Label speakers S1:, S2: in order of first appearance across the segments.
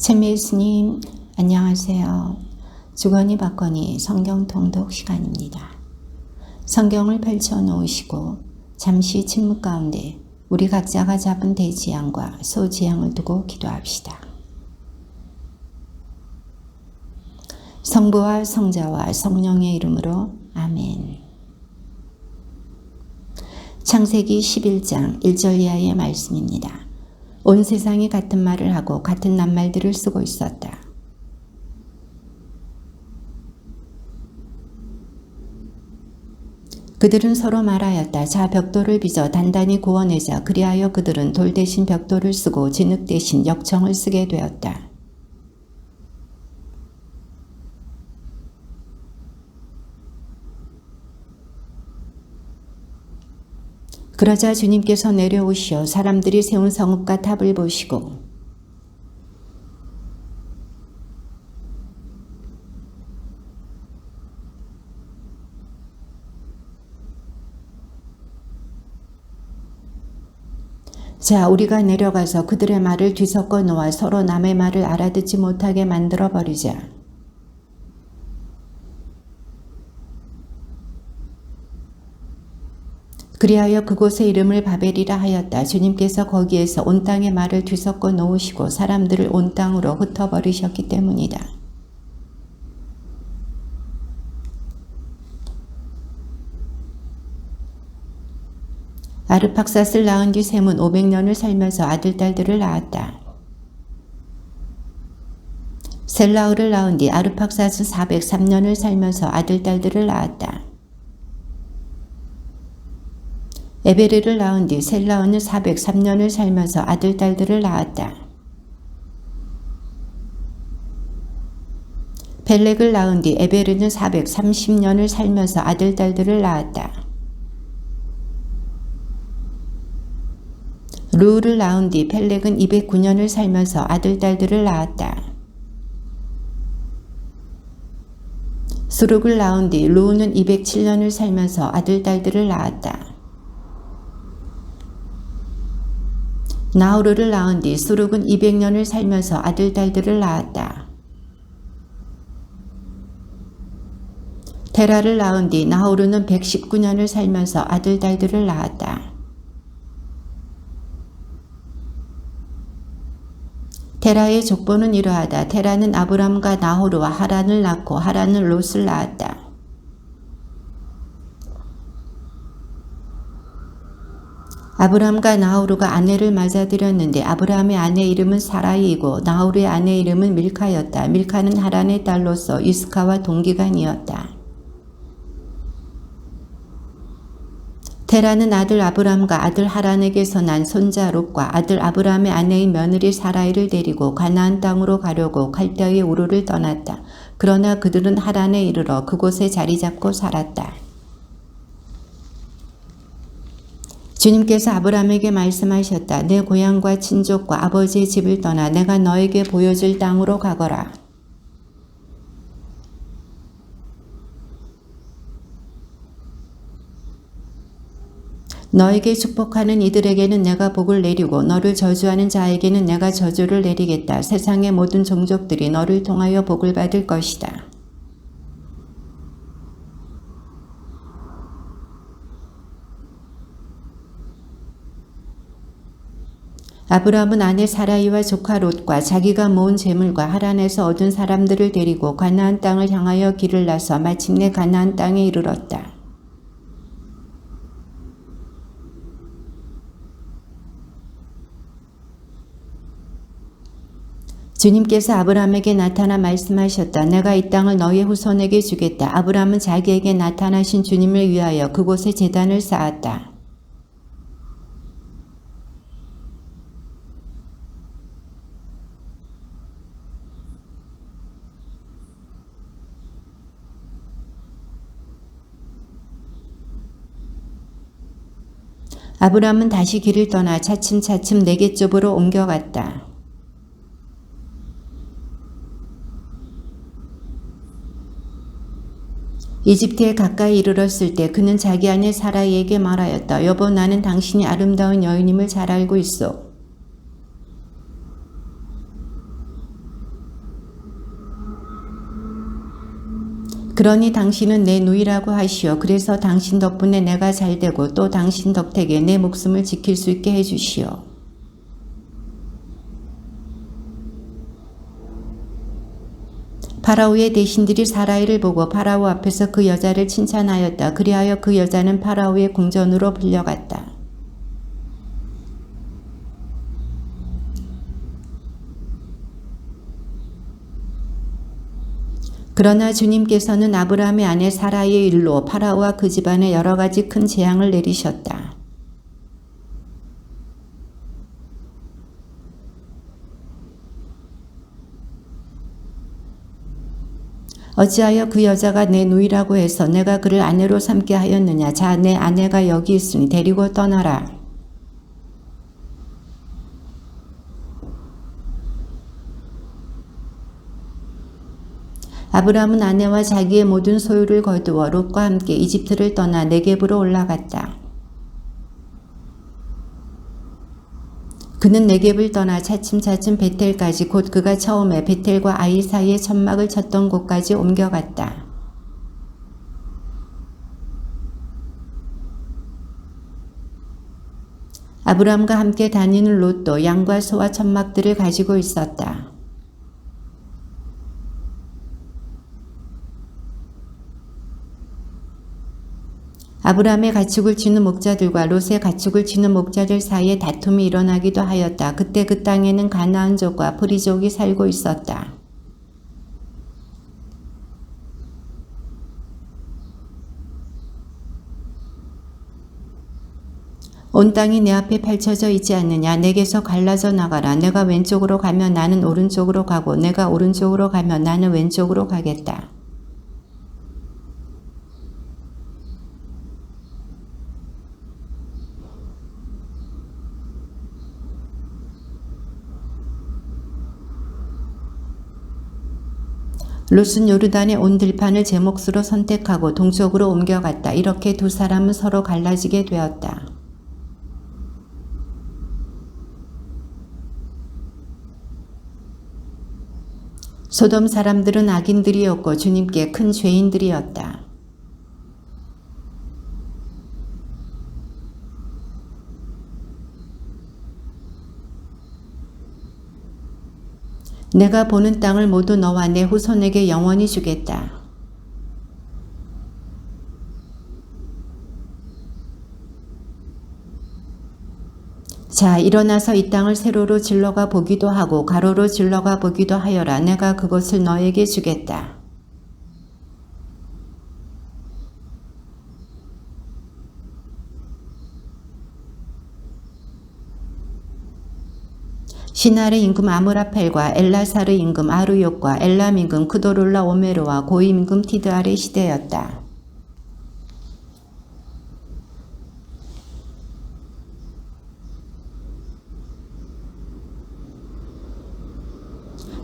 S1: 참 예수님, 안녕하세요. 주거니 받거니 성경 통독 시간입니다. 성경을 펼쳐 놓으시고 잠시 침묵 가운데 우리 각자가 잡은 대지향과 소지향을 두고 기도합시다. 성부와 성자와 성령의 이름으로 아멘. 창세기 11장 1절 이하의 말씀입니다. 온 세상이 같은 말을 하고 같은 낱말들을 쓰고 있었다. 그들은 서로 말하였다. 자, 벽돌을 빚어 단단히 구워내자. 그리하여 그들은 돌 대신 벽돌을 쓰고 진흙 대신 역청을 쓰게 되었다. 그러자 주님께서 내려오시어 사람들이 세운 성읍과 탑을 보시고 자, 우리가 내려가서 그들의 말을 뒤섞어 놓아 서로 남의 말을 알아듣지 못하게 만들어 버리자. 그리하여 그곳의 이름을 바벨이라 하였다. 주님께서 거기에서 온 땅의 말을 뒤섞어 놓으시고 사람들을 온 땅으로 흩어버리셨기 때문이다. 아르팍삿을 낳은 뒤 셈은 500년을 살면서 아들, 딸들을 낳았다. 셀라우를 낳은 뒤 아르팍삿은 403년을 살면서 아들, 딸들을 낳았다. 에베르를 낳은 뒤 셀라우는 403년을 살면서 아들, 딸들을 낳았다. 벨렉을 낳은 뒤 에베르는 430년을 살면서 아들, 딸들을 낳았다. 루우를 낳은 뒤 펠렉은 209년을 살면서 아들, 딸들을 낳았다. 수룩을 낳은 뒤 루우는 207년을 살면서 아들, 딸들을 낳았다. 나우르를 낳은 뒤 수룩은 200년을 살면서 아들, 딸들을 낳았다. 테라를 낳은 뒤 나우르는 119년을 살면서 아들, 딸들을 낳았다. 테라의 족보는 이러하다. 테라는 아브람과 나호르와 하란을 낳고 하란은 롯을 낳았다. 아브람과 나호르가 아내를 맞아들였는데 아브람의 아내 이름은 사라이이고 나호르의 아내 이름은 밀카였다. 밀카는 하란의 딸로서 이스카와 동기간이었다. 테라는 아들 아브람과 아들 하란에게서 난 손자 롯과 아들 아브람의 아내인 며느리 사라이를 데리고 가나안 땅으로 가려고 갈대아의 우르를 떠났다. 그러나 그들은 하란에 이르러 그곳에 자리 잡고 살았다. 주님께서 아브람에게 말씀하셨다. 내 고향과 친족과 아버지의 집을 떠나 내가 너에게 보여줄 땅으로 가거라. 너에게 축복하는 이들에게는 내가 복을 내리고 너를 저주하는 자에게는 내가 저주를 내리겠다. 세상의 모든 종족들이 너를 통하여 복을 받을 것이다. 아브람은 아내 사라이와 조카 롯과 자기가 모은 재물과 하란에서 얻은 사람들을 데리고 가나안 땅을 향하여 길을 나서 마침내 가나안 땅에 이르렀다. 주님께서 아브람에게 나타나 말씀하셨다. 내가 이 땅을 너의 후손에게 주겠다. 아브람은 자기에게 나타나신 주님을 위하여 그곳에 제단을 쌓았다. 아브람은 다시 길을 떠나 차츰차츰 네겝 쪽으로 옮겨갔다. 이집트에 가까이 이르렀을 때 그는 자기 아내 사라이에게 말하였다. 여보, 나는 당신이 아름다운 여인임을 잘 알고 있어. 그러니 당신은 내 누이라고 하시오. 그래서 당신 덕분에 내가 잘되고 또 당신 덕택에 내 목숨을 지킬 수 있게 해주시오. 파라오의 대신들이 사라이를 보고 파라오 앞에서 그 여자를 칭찬하였다. 그리하여 그 여자는 파라오의 궁전으로 불려갔다. 그러나 주님께서는 아브라함의 아내 사라이의 일로 파라오와 그 집안에 여러 가지 큰 재앙을 내리셨다. 어찌하여 그 여자가 내 누이라고 해서 내가 그를 아내로 삼게 하였느냐. 자, 내 아내가 여기 있으니 데리고 떠나라. 아브라함은 아내와 자기의 모든 소유를 거두어 롯과 함께 이집트를 떠나 네겝으로 올라갔다. 그는 네겝을 떠나 차츰차츰 베텔까지 곧 그가 처음에 베텔과 아이 사이에 천막을 쳤던 곳까지 옮겨갔다. 아브라함과 함께 다니는 롯도 양과 소와 천막들을 가지고 있었다. 아브라함의 가축을 치는 목자들과 롯의 가축을 치는 목자들 사이에 다툼이 일어나기도 하였다. 그때 그 땅에는 가나안족과 프리족이 살고 있었다. 온 땅이 내 앞에 펼쳐져 있지 않느냐. 내게서 갈라져 나가라. 내가 왼쪽으로 가면 나는 오른쪽으로 가고 내가 오른쪽으로 가면 나는 왼쪽으로 가겠다. 롯은 요르단의 온 들판을 제 몫으로 선택하고 동쪽으로 옮겨갔다. 이렇게 두 사람은 서로 갈라지게 되었다. 소돔 사람들은 악인들이었고 주님께 큰 죄인들이었다. 내가 보는 땅을 모두 너와 내 후손에게 영원히 주겠다. 자, 일어나서 이 땅을 세로로 질러가 보기도 하고 가로로 질러가 보기도 하여라. 내가 그것을 너에게 주겠다. 시날의 임금 아므라펠과 엘라사르 임금 아루욕과 엘람 임금 크도롤라 오메르와 고임 임금 티드알의 시대였다.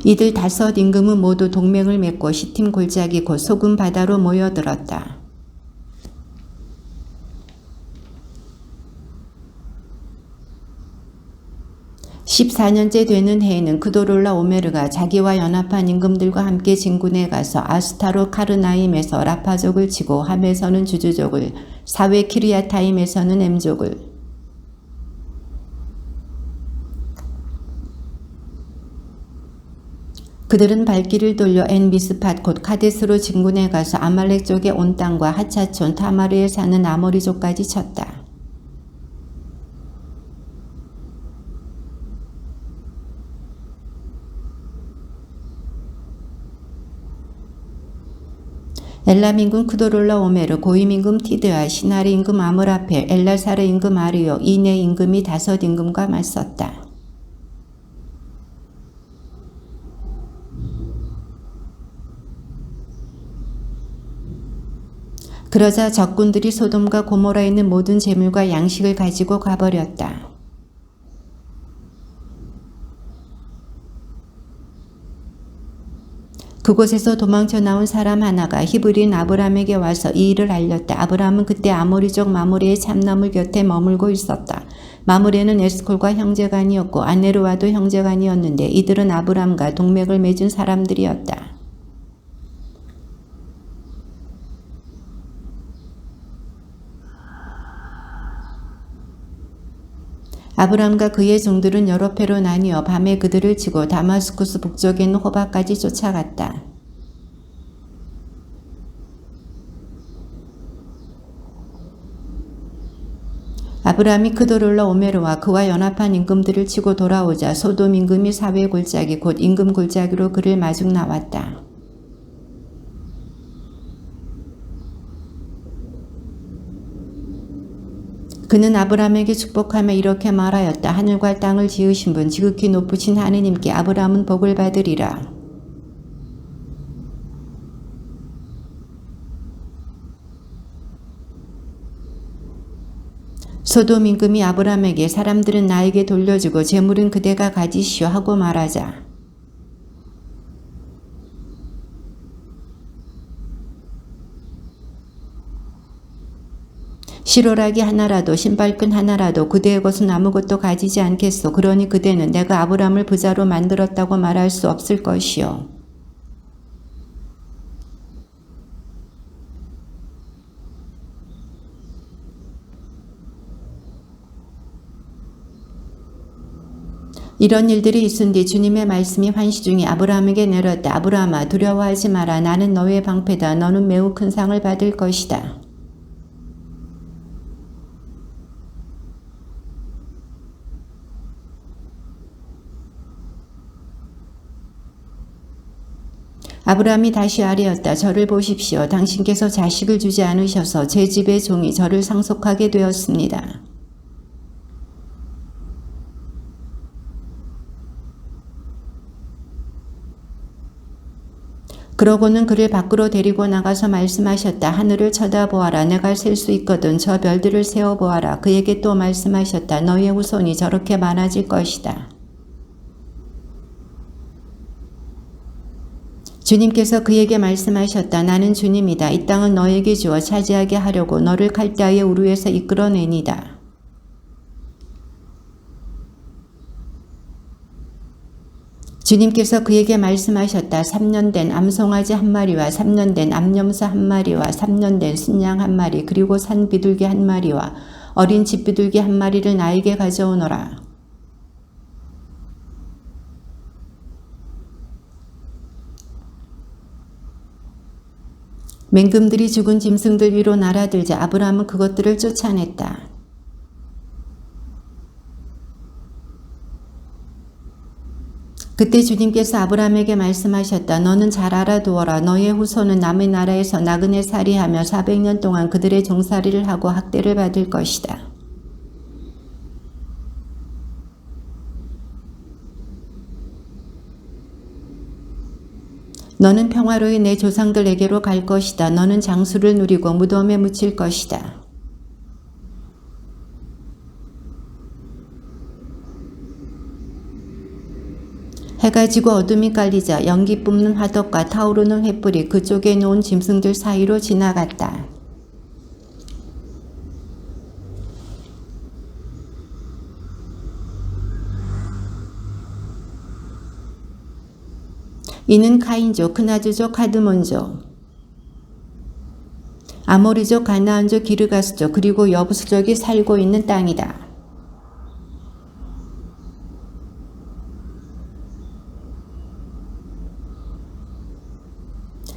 S1: 이들 다섯 임금은 모두 동맹을 맺고 시팀 골짜기 곧 소금 바다로 모여들었다. 14년째 되는 해에는 크도롤라 오메르가 자기와 연합한 임금들과 함께 진군에 가서 아스타로 카르나임에서 라파족을 치고 함에서는 주주족을, 사웨 키리아타임에서는 엠족을, 그들은 발길을 돌려 엔비스팟 곧 카데스로 진군에 가서 아말렉 쪽의 온 땅과 하차촌 타마르에 사는 아모리족까지 쳤다. 엘람 임금 크도롤라 오메르, 고임 임금 티드아, 시나리 임금 아므라펠, 엘라사르 임금 아리오, 이네 임금이 다섯 임금과 맞섰다. 그러자 적군들이 소돔과 고모라에 있는 모든 재물과 양식을 가지고 가버렸다. 그곳에서 도망쳐 나온 사람 하나가 히브리인 아브람에게 와서 이 일을 알렸다. 아브람은 그때 아모리족 마므레의 참나물 곁에 머물고 있었다. 마므레는 에스콜과 형제간이었고 아네르와도 형제간이었는데 이들은 아브람과 동맥을 맺은 사람들이었다. 아브람과 그의 종들은 여러 패로 나뉘어 밤에 그들을 치고 다마스쿠스 북쪽에 있는 호바까지 쫓아갔다. 아브람이 크도롤러 오메르와 그와 연합한 임금들을 치고 돌아오자 소돔 임금이 사회 골짜기 곧 임금 골짜기로 그를 마중 나왔다. 그는 아브람에게 축복하며 이렇게 말하였다. 하늘과 땅을 지으신 분 지극히 높으신 하느님께 아브람은 복을 받으리라. 소돔 임금이 아브람에게 사람들은 나에게 돌려주고 재물은 그대가 가지시오 하고 말하자. 실오라기 하나라도 신발끈 하나라도 그대의 것은 아무것도 가지지 않겠소. 그러니 그대는 내가 아브람을 부자로 만들었다고 말할 수 없을 것이요. 이런 일들이 있은 뒤 주님의 말씀이 환시 중에 아브라함에게 내렸다. 아브라함아 두려워하지 마라. 나는 너의 방패다. 너는 매우 큰 상을 받을 것이다. 아브라함이 다시 아뢰었다. 저를 보십시오. 당신께서 자식을 주지 않으셔서 제 집의 종이 저를 상속하게 되었습니다. 그러고는 그를 밖으로 데리고 나가서 말씀하셨다. 하늘을 쳐다보아라. 내가 셀 수 있거든. 저 별들을 세어보아라. 그에게 또 말씀하셨다. 너의 후손이 저렇게 많아질 것이다. 주님께서 그에게 말씀하셨다. 나는 주님이다. 이 땅은 너에게 주어 차지하게 하려고 너를 갈대아의 우르에서 이끌어내니다. 주님께서 그에게 말씀하셨다. 3년 된 암송아지 한 마리와 3년 된 암염소 한 마리와 3년 된 순양 한 마리 그리고 산 비둘기 한 마리와 어린 집 비둘기 한 마리를 나에게 가져오너라. 맹금들이 죽은 짐승들 위로 날아들자 아브라함은 그것들을 쫓아냈다. 그때 주님께서 아브라함에게 말씀하셨다. 너는 잘 알아두어라. 너의 후손은 남의 나라에서 나그네 살이하며 400년 동안 그들의 종살이를 하고 학대를 받을 것이다. 너는 평화로이 내 조상들에게로 갈 것이다. 너는 장수를 누리고 무덤에 묻힐 것이다. 해가 지고 어둠이 깔리자 연기 뿜는 화덕과 타오르는 횃불이 그쪽에 놓은 짐승들 사이로 지나갔다. 이는 카인족, 크나즈족, 카드몬족, 아모리족, 가나안족, 기르가스족, 그리고 여부스족이 살고 있는 땅이다.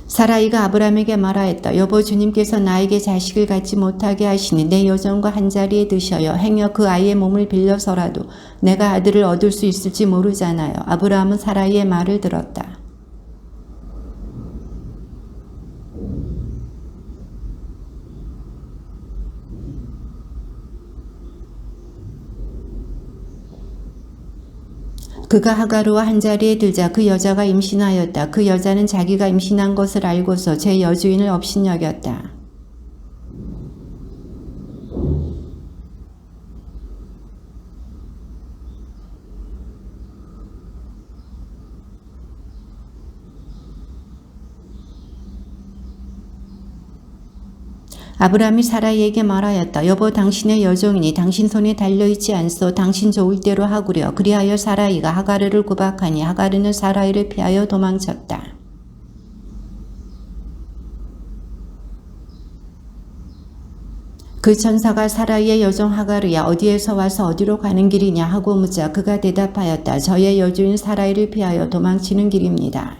S1: 사라이가 아브람에게 말하였다. 여보 주님께서 나에게 자식을 갖지 못하게 하시니 내 여종과 한자리에 드셔요. 행여 그 아이의 몸을 빌려서라도 내가 아들을 얻을 수 있을지 모르잖아요. 아브라함은 사라이의 말을 들었다. 그가 하가르와 한자리에 들자 그 여자가 임신하였다. 그 여자는 자기가 임신한 것을 알고서 제 여주인을 업신여겼다. 아브람이 사라이에게 말하였다. 여보 당신의 여종이니 당신 손에 달려있지 않소. 당신 좋을 대로 하구려. 그리하여 사라이가 하가르를 구박하니 하가르는 사라이를 피하여 도망쳤다. 그 천사가 사라이의 여종 하가르야 어디에서 와서 어디로 가는 길이냐 하고 묻자 그가 대답하였다. 저의 여주인 사라이를 피하여 도망치는 길입니다.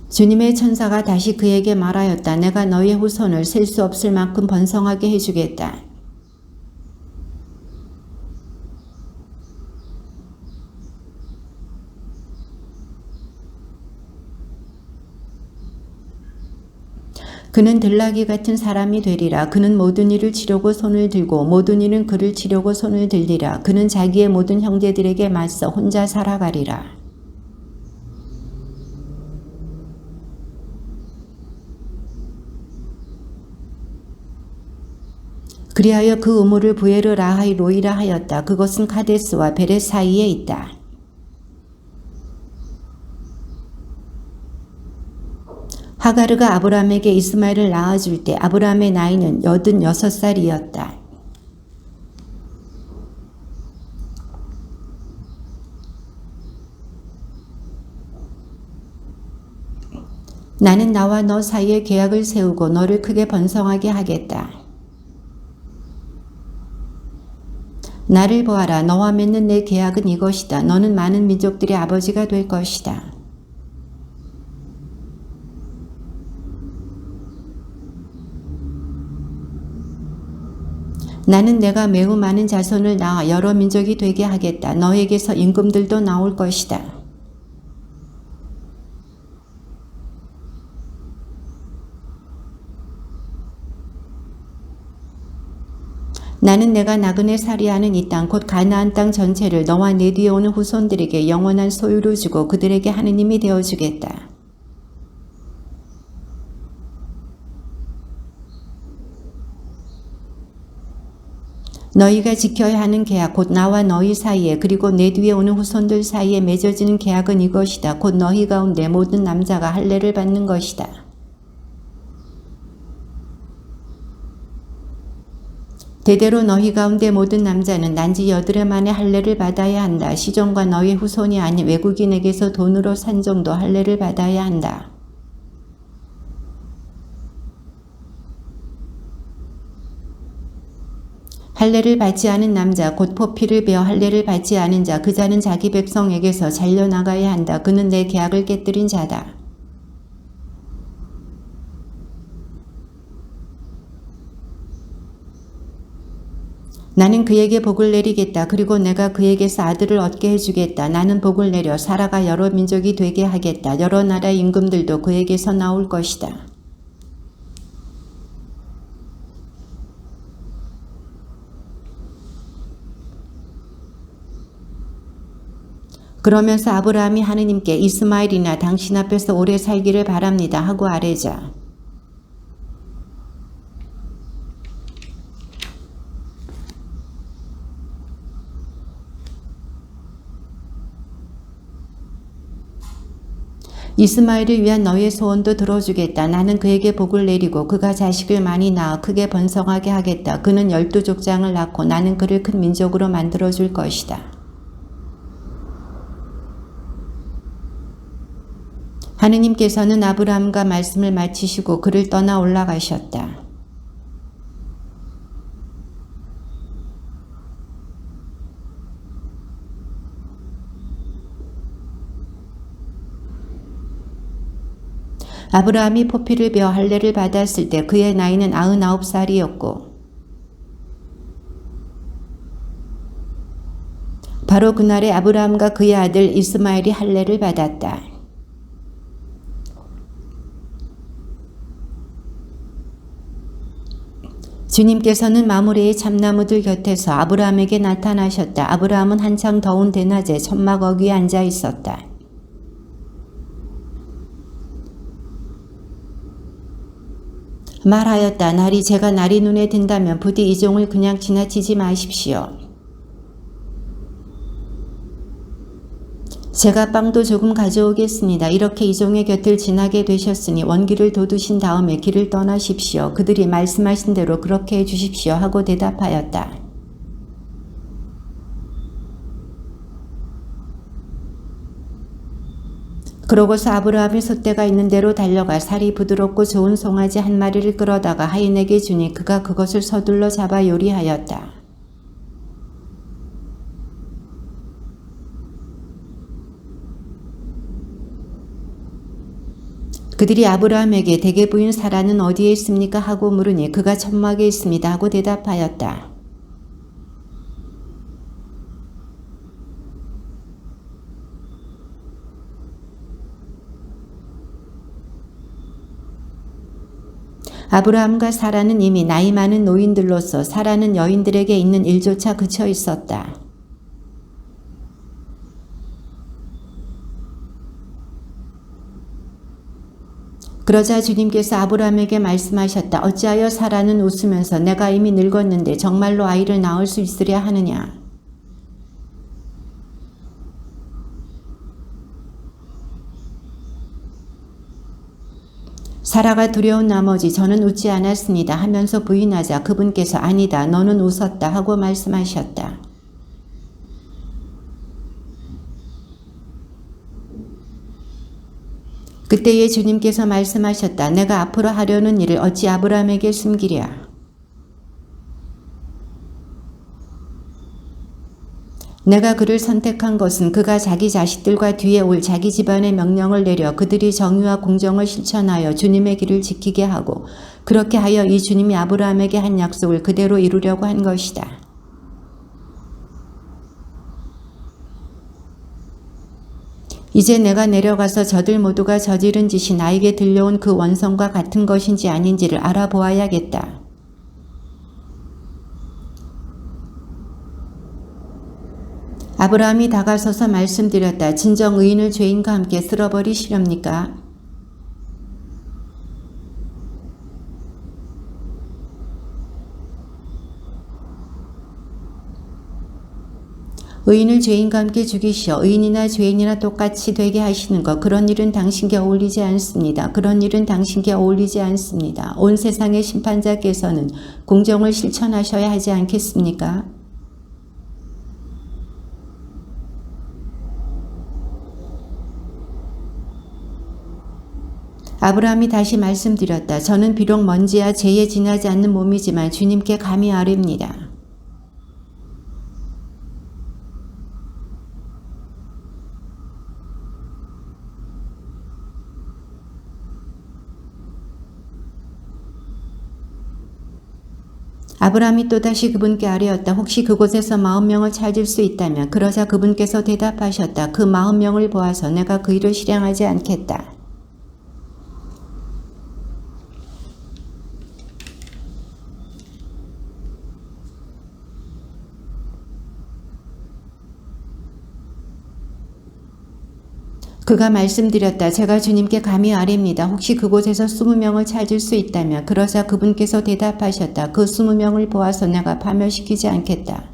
S1: 주님의 천사가 다시 그에게 말하였다. 내가 너의 후손을 셀 수 없을 만큼 번성하게 해주겠다. 그는 들나귀 같은 사람이 되리라. 그는 모든 일을 치려고 손을 들고 모든 일은 그를 치려고 손을 들리라. 그는 자기의 모든 형제들에게 맞서 혼자 살아가리라. 그리하여 그 우물을 부에르 라하이 로이라 하였다. 그것은 카데스와 베렛 사이에 있다. 하가르가 아브람에게 이스마엘을 낳아줄 때 아브람의 나이는 86살이었다. 나는 나와 너 사이에 계약을 세우고 너를 크게 번성하게 하겠다. 나를 보아라. 너와 맺는 내 계약은 이것이다. 너는 많은 민족들의 아버지가 될 것이다. 나는 내가 매우 많은 자손을 낳아 여러 민족이 되게 하겠다. 너에게서 임금들도 나올 것이다. 나는 내가 나그네 살이하는 이 땅 곧 가나안 땅 전체를 너와 내 뒤에 오는 후손들에게 영원한 소유로 주고 그들에게 하느님이 되어주겠다. 너희가 지켜야 하는 계약 곧 나와 너희 사이에 그리고 내 뒤에 오는 후손들 사이에 맺어지는 계약은 이것이다. 곧 너희 가운데 모든 남자가 할례를 받는 것이다. 대대로 너희 가운데 모든 남자는 난지 8해 만에 할례를 받아야 한다. 시종과 너희 후손이 아닌 외국인에게서 돈으로 산 정도 할례를 받아야 한다. 할례를 받지 않은 남자 곧 포피를 베어 할례를 받지 않은 자 그 자는 자기 백성에게서 잘려나가야 한다. 그는 내 계약을 깨뜨린 자다. 나는 그에게 복을 내리겠다. 그리고 내가 그에게서 아들을 얻게 해주겠다. 나는 복을 내려 사라가 여러 민족이 되게 하겠다. 여러 나라의 임금들도 그에게서 나올 것이다. 그러면서 아브라함이 하느님께 이스마엘이나 당신 앞에서 오래 살기를 바랍니다 하고 아뢰자. 이스마엘을 위한 너의 소원도 들어주겠다. 나는 그에게 복을 내리고 그가 자식을 많이 낳아 크게 번성하게 하겠다. 그는 12족장을 낳고 나는 그를 큰 민족으로 만들어줄 것이다. 하느님께서는 아브라함과 말씀을 마치시고 그를 떠나 올라가셨다. 아브라함이 포피를 베어 할례를 받았을 때 그의 나이는 99살이었고 바로 그날에 아브라함과 그의 아들 이스마엘이 할례를 받았다. 주님께서는 마므레의 참나무들 곁에서 아브라함에게 나타나셨다. 아브라함은 한창 더운 대낮에 천막 어귀에 앉아 있었다. 말하였다. 제가 날이 눈에 든다면 부디 이 종을 그냥 지나치지 마십시오. 제가 빵도 조금 가져오겠습니다. 이렇게 이 종의 곁을 지나게 되셨으니 원기를 돋우신 다음에 길을 떠나십시오. 그들이 말씀하신 대로 그렇게 해주십시오 하고 대답하였다. 그러고서 아브라함이 솥대가 있는 데로 달려가 살이 부드럽고 좋은 송아지 한 마리를 끌어다가 하인에게 주니 그가 그것을 서둘러 잡아 요리하였다. 그들이 아브라함에게 대개 부인 사라는 어디에 있습니까? 하고 물으니 그가 천막에 있습니다. 하고 대답하였다. 아브라함과 사라는 이미 나이 많은 노인들로서 사라는 여인들에게 있는 일조차 그쳐 있었다. 그러자 주님께서 아브라함에게 말씀하셨다. 어찌하여 사라는 웃으면서 내가 이미 늙었는데 정말로 아이를 낳을 수 있으랴 하느냐. 사라가 두려운 나머지 저는 웃지 않았습니다 하면서 부인하자 그분께서 아니다 너는 웃었다 하고 말씀하셨다. 그때에 주님께서 말씀하셨다. 내가 앞으로 하려는 일을 어찌 아브라함에게 숨기랴. 내가 그를 선택한 것은 그가 자기 자식들과 뒤에 올 자기 집안의 명령을 내려 그들이 정의와 공정을 실천하여 주님의 길을 지키게 하고 그렇게 하여 이 주님이 아브라함에게 한 약속을 그대로 이루려고 한 것이다. 이제 내가 내려가서 저들 모두가 저지른 짓이 나에게 들려온 그 원성과 같은 것인지 아닌지를 알아보아야겠다. 아브라함이 다가서서 말씀드렸다. 진정 의인을 죄인과 함께 쓸어버리시렵니까? 의인을 죄인과 함께 죽이시어 의인이나 죄인이나 똑같이 되게 하시는 것 그런 일은 당신께 어울리지 않습니다. 그런 일은 당신께 어울리지 않습니다. 온 세상의 심판자께서는 공정을 실천하셔야 하지 않겠습니까? 아브라함이 다시 말씀드렸다. 저는 비록 먼지야 죄에 지나지 않는 몸이지만 주님께 감히 아뢰입니다. 아브라함이 또다시 그분께 아뢰었다. 혹시 그곳에서 40명을 찾을 수 있다면 그러자 그분께서 대답하셨다. 그 40명을 보아서 내가 그 일을 실행하지 않겠다. 그가 말씀드렸다. 제가 주님께 감히 아뢰입니다. 혹시 그곳에서 20명을 찾을 수 있다면 그러자 그분께서 대답하셨다. 그 20명을 보아서 내가 파멸시키지 않겠다.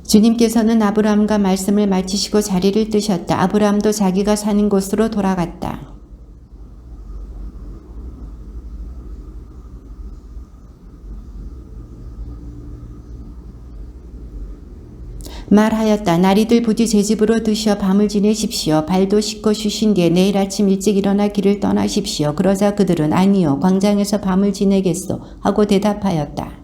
S1: 주님께서는 아브라함과 말씀을 마치시고 자리를 뜨셨다. 아브라함도 자기가 사는 곳으로 돌아갔다. 말하였다. 나리들 부디 제 집으로 드시어 밤을 지내십시오. 발도 씻고 쉬신 뒤에 내일 아침 일찍 일어나 길을 떠나십시오. 그러자 그들은 아니요 광장에서 밤을 지내겠소 하고 대답하였다.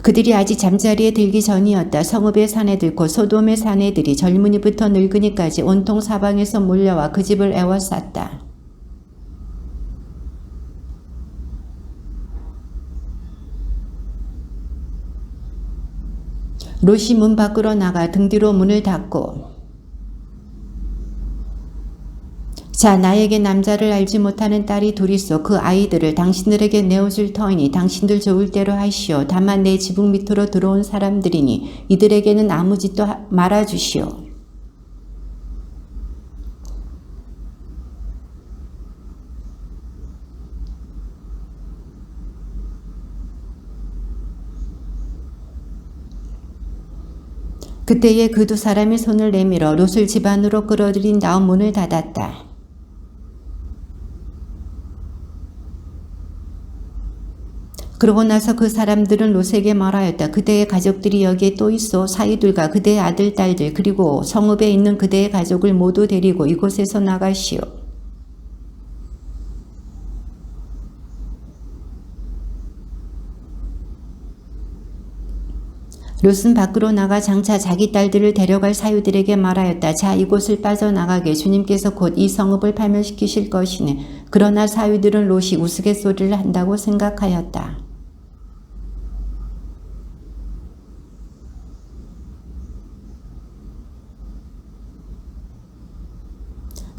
S1: 그들이 아직 잠자리에 들기 전이었다. 성읍의 사내들 곧 소돔의 사내들이 젊은이부터 늙은이까지 온통 사방에서 몰려와 그 집을 애워쌌다. 롯이 문 밖으로 나가 등 뒤로 문을 닫고 자 나에게 남자를 알지 못하는 딸이 둘 있어 그 아이들을 당신들에게 내어줄 터이니 당신들 좋을 대로 하시오. 다만 내 지붕 밑으로 들어온 사람들이니 이들에게는 아무 짓도 말아주시오. 그때에 그 두 사람이 손을 내밀어 롯을 집 안으로 끌어들인 다음 문을 닫았다. 그러고 나서 그 사람들은 롯에게 말하였다. 그대의 가족들이 여기에 또 있어. 사위들과 그대의 아들, 딸들 그리고 성읍에 있는 그대의 가족을 모두 데리고 이곳에서 나가시오. 롯은 밖으로 나가 장차 자기 딸들을 데려갈 사유들에게 말하였다. 자, 이곳을 빠져나가게 주님께서 곧 이 성읍을 파멸시키실 것이네. 그러나 사유들은 롯이 우스갯소리를 한다고 생각하였다.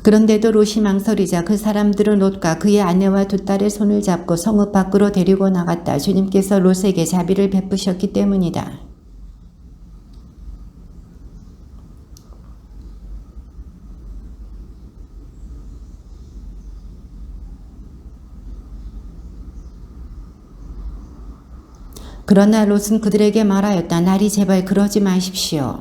S1: 그런데도 롯이 망설이자 그 사람들은 롯과 그의 아내와 두 딸의 손을 잡고 성읍 밖으로 데리고 나갔다. 주님께서 롯에게 자비를 베푸셨기 때문이다. 그러나 롯은 그들에게 말하였다. 날이 제발 그러지 마십시오.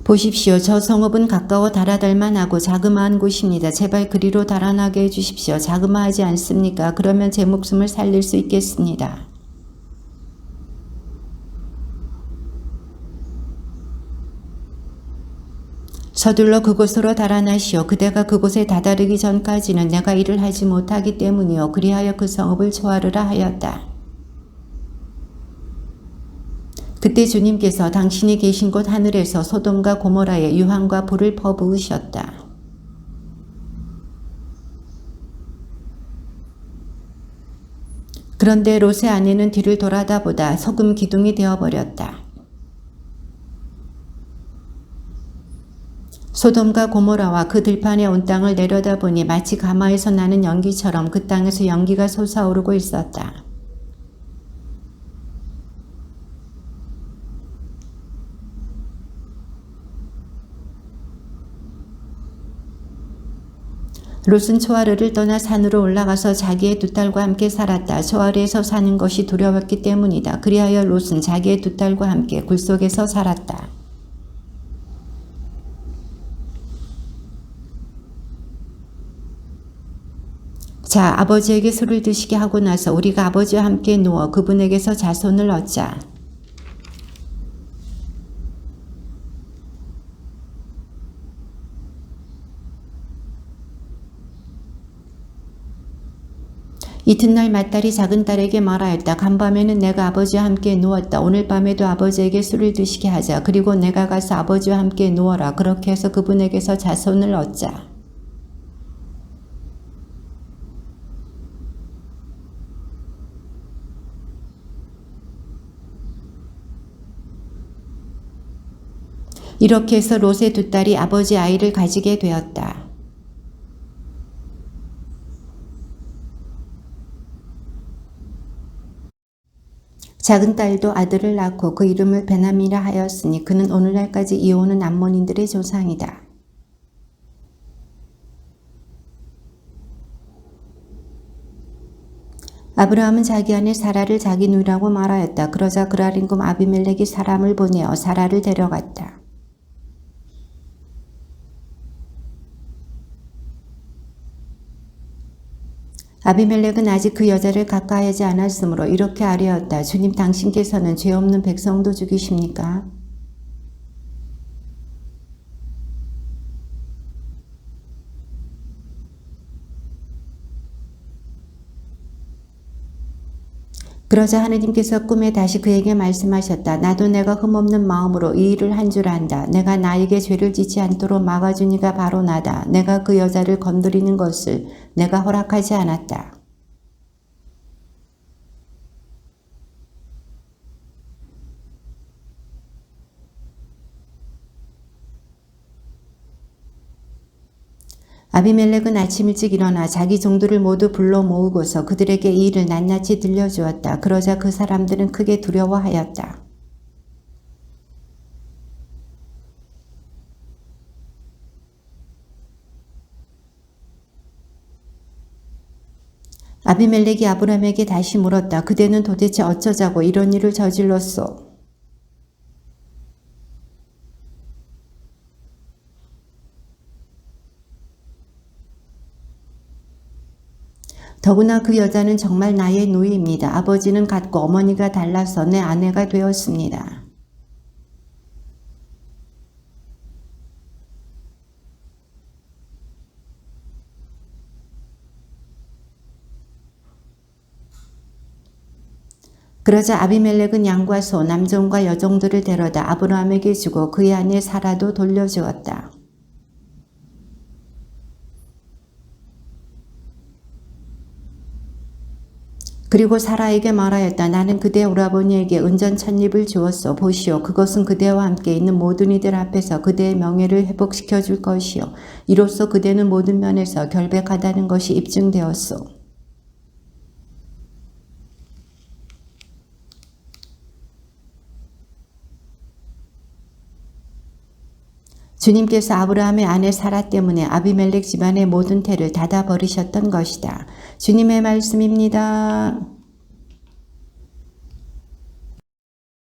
S1: 보십시오. 저 성읍은 가까워 달아들만 하고 자그마한 곳입니다. 제발 그리로 달아나게 해주십시오. 자그마하지 않습니까? 그러면 제 목숨을 살릴 수 있겠습니다. 서둘러 그곳으로 달아나시오. 그대가 그곳에 다다르기 전까지는 내가 일을 하지 못하기 때문이요. 그리하여 그 성읍을 초하르라 하였다. 그때 주님께서 당신이 계신 곳 하늘에서 소돔과 고모라에 유황과 불을 퍼부으셨다. 그런데 롯의 아내는 뒤를 돌아다보다 소금 기둥이 되어버렸다. 소돔과 고모라와 그 들판에 온 땅을 내려다보니 마치 가마에서 나는 연기처럼 그 땅에서 연기가 솟아오르고 있었다. 롯은 초하르를 떠나 산으로 올라가서 자기의 두 딸과 함께 살았다. 초하르에서 사는 것이 두려웠기 때문이다. 그리하여 롯은 자기의 두 딸과 함께 굴 속에서 살았다. 자, 아버지에게 술을 드시게 하고 나서 우리가 아버지와 함께 누워 그분에게서 자손을 얻자. 이튿날 맏딸이 작은 딸에게 말하였다. 간밤에는 내가 아버지와 함께 누웠다. 오늘 밤에도 아버지에게 술을 드시게 하자. 그리고 내가 가서 아버지와 함께 누워라. 그렇게 해서 그분에게서 자손을 얻자. 이렇게 해서 롯의 두 딸이 아버지 아이를 가지게 되었다. 작은 딸도 아들을 낳고 그 이름을 베나미라 하였으니 그는 오늘날까지 이어오는 암몬인들의 조상이다. 아브라함은 자기 아내 사라를 자기 누이라고 말하였다. 그러자 그랄 임금 아비멜렉이 사람을 보내어 사라를 데려갔다. 아비멜렉은 아직 그 여자를 가까이하지 않았으므로 이렇게 아뢰었다. 주님, 당신께서는 죄 없는 백성도 죽이십니까? 그러자 하느님께서 꿈에 다시 그에게 말씀하셨다. 나도 내가 흠없는 마음으로 이 일을 한 줄 안다. 내가 나에게 죄를 짓지 않도록 막아준 이가 바로 나다. 내가 그 여자를 건드리는 것을 내가 허락하지 않았다. 아비멜렉은 아침 일찍 일어나 자기 종들을 모두 불러 모으고서 그들에게 이 일을 낱낱이 들려주었다. 그러자 그 사람들은 크게 두려워하였다. 아비멜렉이 아브람에게 다시 물었다. 그대는 도대체 어쩌자고 이런 일을 저질렀소? 더구나 그 여자는 정말 나의 누이입니다. 아버지는 같고 어머니가 달라서 내 아내가 되었습니다. 그러자 아비멜렉은 양과 소, 남종과 여종들을 데려다 아브라함에게 주고 그의 아내 사라도 돌려주었다. 그리고 사라에게 말하였다. 나는 그대 오라버니에게 은전 1000립을 주었소. 보시오. 그것은 그대와 함께 있는 모든 이들 앞에서 그대의 명예를 회복시켜 줄 것이요. 이로써 그대는 모든 면에서 결백하다는 것이 입증되었소. 주님께서 아브라함의 아내 사라 때문에 아비멜렉 집안의 모든 태를 닫아버리셨던 것이다. 주님의 말씀입니다.